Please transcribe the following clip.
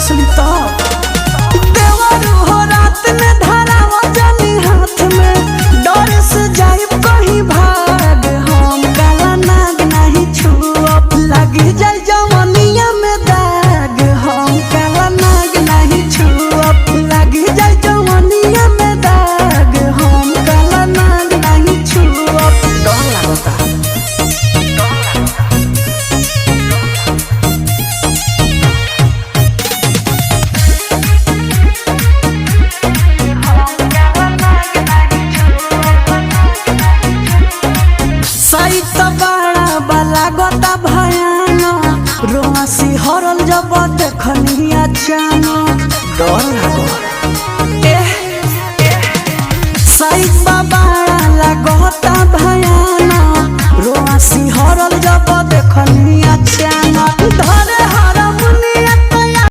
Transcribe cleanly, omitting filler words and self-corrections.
असली तो देवरू हो रात में धरावा जानी हाथ में डर से जाइब कहीं भाग हम काला नाग नहीं छुअब लगी जाए जवनिया में दाग हम काला नाग नहीं छुअब लगी जाए जवनिया में दाग हम काला नाग नहीं छुअब डर लगता लागता भयानक रोआसी हरल जब देखनी अचानक डर लागो साइड बाबा लागता भयानक रोआसी हरल जब देखनी अचानक